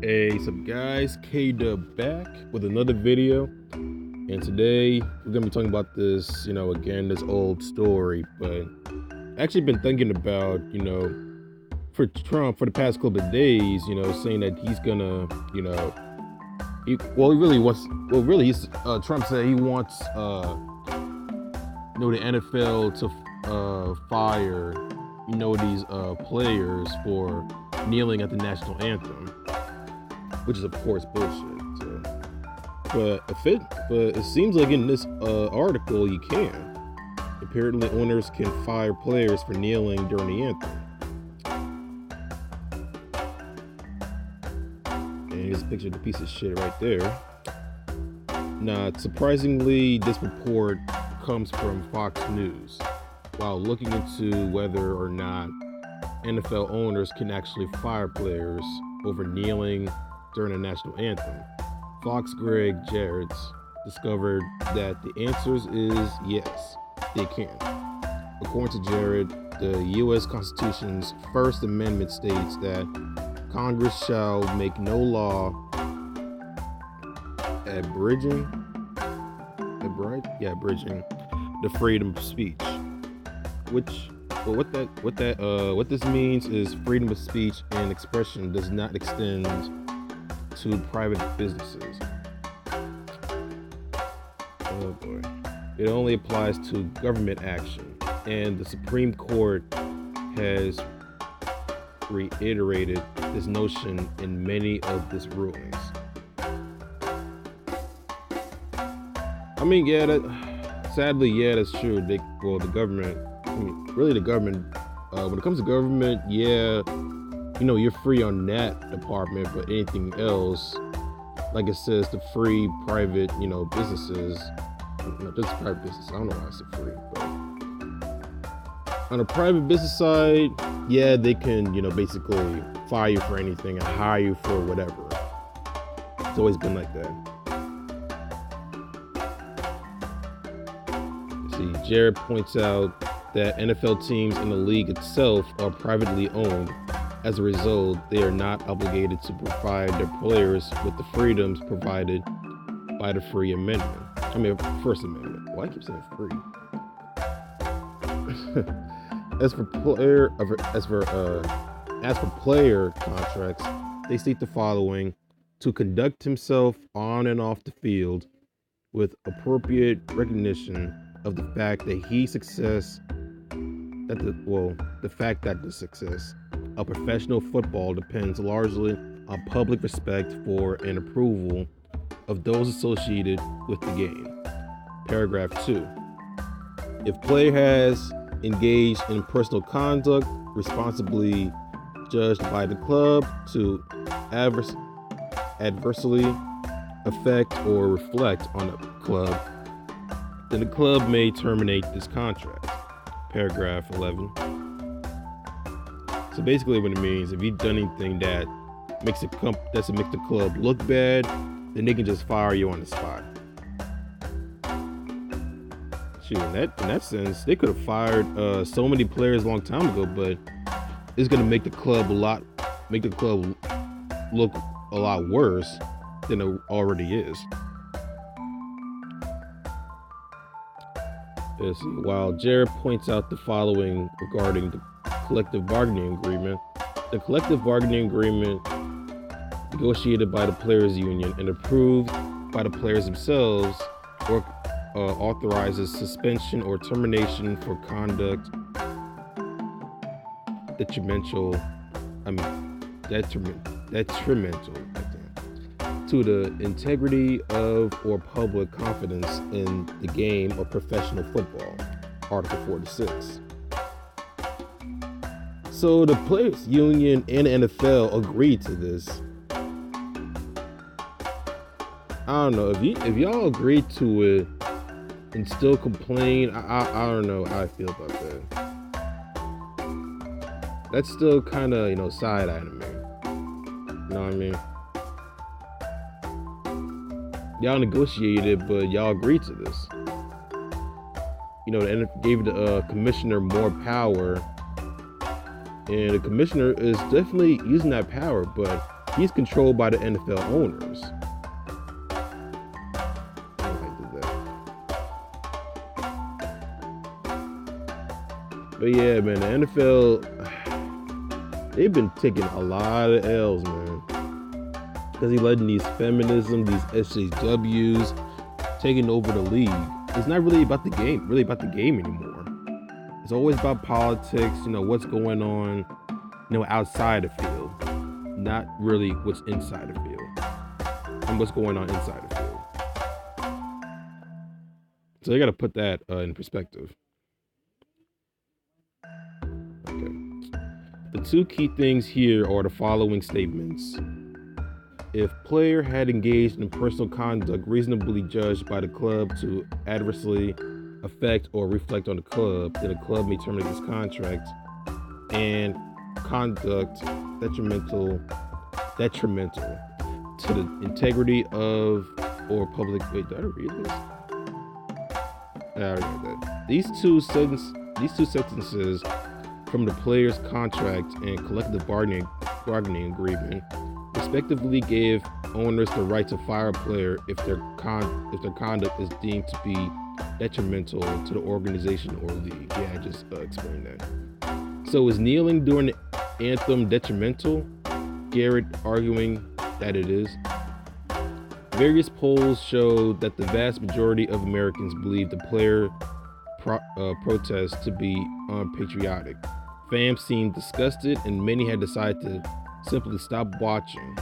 Hey, what's up guys, K-Dub back with another video, and today we're gonna be talking about this, again, this old story, but actually been thinking about, for Trump for the past couple of days, saying that he's gonna, he really wants, Trump said he wants, the NFL to fire, these players for kneeling at the national anthem, which is of course bullshit. So, but it seems like in this article you can. Apparently, owners can fire players for kneeling during the anthem. And here's a picture of the piece of shit right there. Not surprisingly, this report comes from Fox News. While looking into whether or not NFL owners can actually fire players over kneeling during the national anthem, Fox Greg Jarrett's discovered that the answer is yes, they can. According to Jarrett, the U.S. Constitution's First Amendment states that Congress shall make no law abridging the freedom of speech. What this means is freedom of speech and expression does not extend to private businesses. Oh boy. It only applies to government action, and the Supreme Court has reiterated this notion in many of its rulings. I mean, sadly, that's true. The government, when it comes to government, you're free on that department, but anything else, like it says, the free private, businesses, this is private business, I don't know why I said free, but on a private business side, they can, basically fire you for anything and hire you for whatever. It's always been like that. See, Jared points out that NFL teams in the league itself are privately owned. As a result, they are not obligated to provide their players with the freedoms provided by the First Amendment. Why do I keep saying free? As for player contracts, they state the following: to conduct himself on and off the field with appropriate recognition of the fact that the success of professional football depends largely on public respect for and approval of those associated with the game. Paragraph 2. If player has engaged in personal conduct responsibly judged by the club to adversely affect or reflect on the club, then the club may terminate this contract. Paragraph 11. So basically what it means, if you've done anything that makes the club look bad, then they can just fire you on the spot. Shoot, in that sense, they could have fired so many players a long time ago, but it's gonna make the club look a lot worse than it already is. While Jared points out the following regarding the collective bargaining agreement, the collective bargaining agreement negotiated by the players' union and approved by the players themselves or authorizes suspension or termination for conduct detrimental to the integrity of or public confidence in the game of professional football. Article 46. So the players union and NFL agreed to this. I don't know if y'all agreed to it and still complain. I don't know how I feel about that. That's still kind of side-eyeing me. You know what I mean? Y'all negotiated, but y'all agreed to this. The NFL gave the commissioner more power, and the commissioner is definitely using that power, but he's controlled by the NFL owners. But yeah, man, the NFL, they've been taking a lot of L's, man. Because he letting these feminism, these SJWs taking over the league. It's not really about the game, anymore. It's always about politics, what's going on, outside the field. Not really what's inside the field. And what's going on inside the field. So they got to put that in perspective. The two key things here are the following statements. If player had engaged in personal conduct reasonably judged by the club to adversely affect or reflect on the club, then the club may terminate this contract. And conduct detrimental to the integrity of or public. Wait, did I read this? I already read that. These two sentences from the player's contract and collective bargaining agreement respectively gave owners the right to fire a player if their conduct is deemed to be detrimental to the organization or league. Yeah, I just explained that. So is kneeling during the anthem detrimental? Garrett arguing that it is. Various polls show that the vast majority of Americans believe the player protests to be unpatriotic. Fans seemed disgusted, and many had decided to simply stop watching.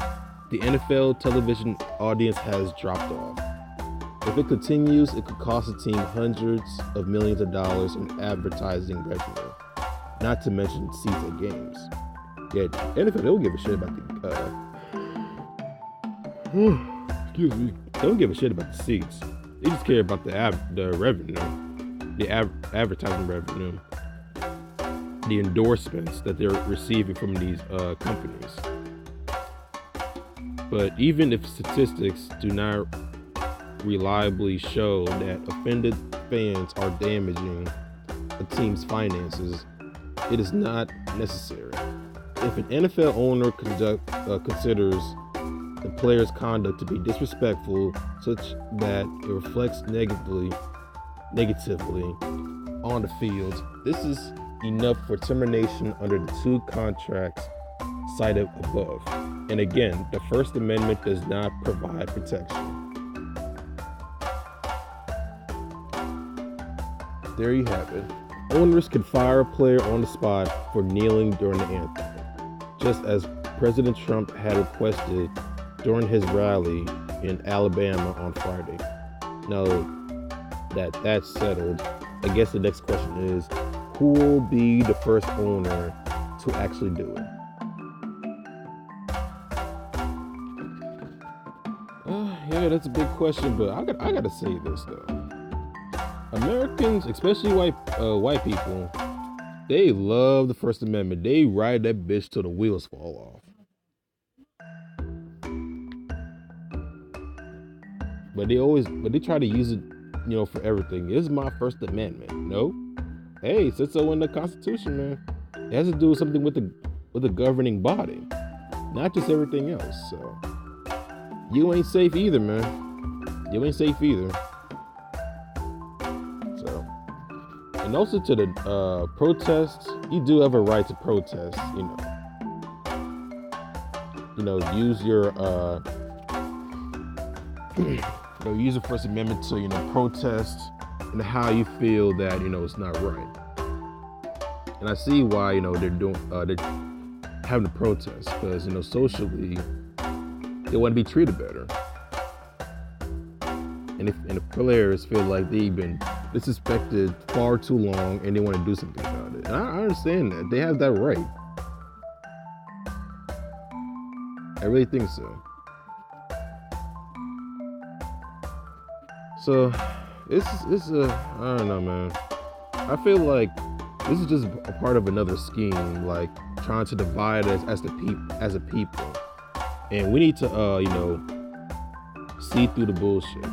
The NFL television audience has dropped off. If it continues, it could cost the team hundreds of millions of dollars in advertising revenue, not to mention seats at games. Yeah, NFL, they don't give a shit about excuse me. They don't give a shit about the seats. They just care about the revenue, the advertising revenue, the endorsements that they're receiving from these companies. But even if statistics do not reliably show that offended fans are damaging a team's finances, it is not necessary. If an NFL owner considers the player's conduct to be disrespectful, such that it reflects negatively on the field, this is enough for termination under the two contracts cited above. And again, the First Amendment does not provide protection. There you have it. Owners can fire a player on the spot for kneeling during the anthem, just as President Trump had requested during his rally in Alabama on Friday. Now that that's settled, I guess the next question is, who will be the first owner to actually do it? Yeah, that's a big question, but I gotta say this though. Americans, especially white people, they love the First Amendment. They ride that bitch till the wheels fall off. But they try to use it, for everything. This is my First Amendment. No. Hey, it says so in the Constitution, man. It has to do with something with the governing body, not just everything else. So you ain't safe either, man. You ain't safe either. So, and also to the protests, you do have a right to protest. Use your use the First Amendment to protest and how you feel that it's not right. And I see why they're having to protest, because socially they want to be treated better. And if players feel like they've been disrespected far too long and they want to do something about it, and I understand that they have that right. I really think so. So this is I don't know, man. I feel like this is just a part of another scheme, like trying to divide us as a people, and we need to see through the bullshit.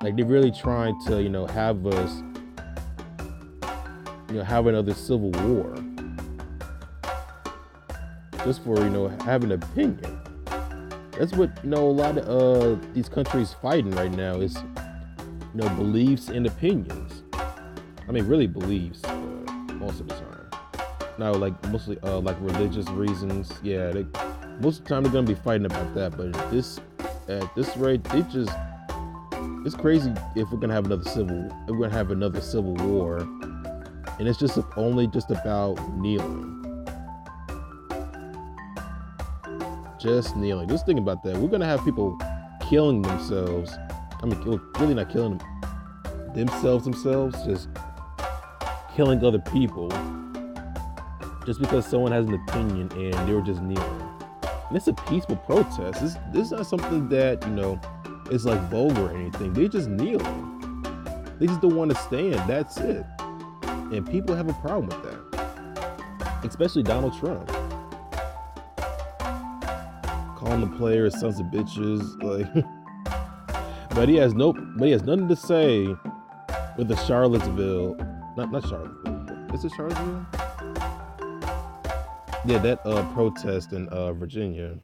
Like they're really trying to have us have another civil war, just for having an opinion. That's what a lot of these countries fighting right now is beliefs and opinions. I mean, really beliefs most of the time. Now, like mostly like religious reasons. Yeah, most of the time they're gonna be fighting about that. But at this rate, it's crazy if we're gonna have another civil war, and it's just only just about kneeling. Just kneeling. Just think about that. We're gonna have people killing themselves. I mean, really not killing themselves, just killing other people, just because someone has an opinion and they were just kneeling. And it's a peaceful protest. This is not something that is like vulgar or anything. They just kneeling. They just don't want to stand. That's it. And people have a problem with that, especially Donald Trump. Calling the players sons of bitches, like, but he has nothing to say with the Charlottesville, not Charlottesville. Is it Charlottesville? Yeah, that protest in Virginia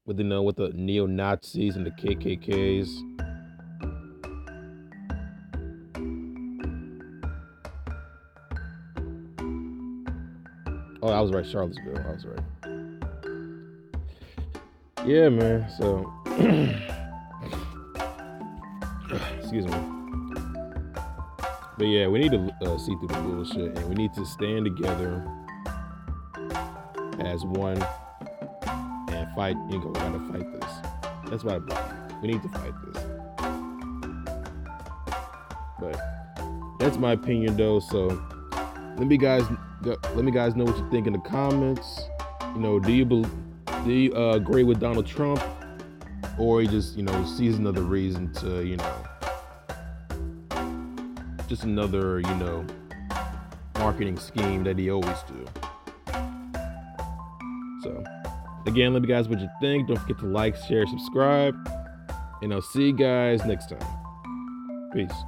with the neo-Nazis and the KKKs. Oh, I was right, Charlottesville. I was right. Yeah, man. So, excuse me. But yeah, we need to see through the bullshit, and we need to stand together as one and fight. We gotta fight this. That's what I believe. We need to fight this. But that's my opinion, though. So let me guys know what you think in the comments. Do you agree with Donald Trump, or he just sees another reason to just another marketing scheme that he always do. So again, let me guys what you think. Don't forget to like, share, subscribe, and I'll see you guys next time. Peace.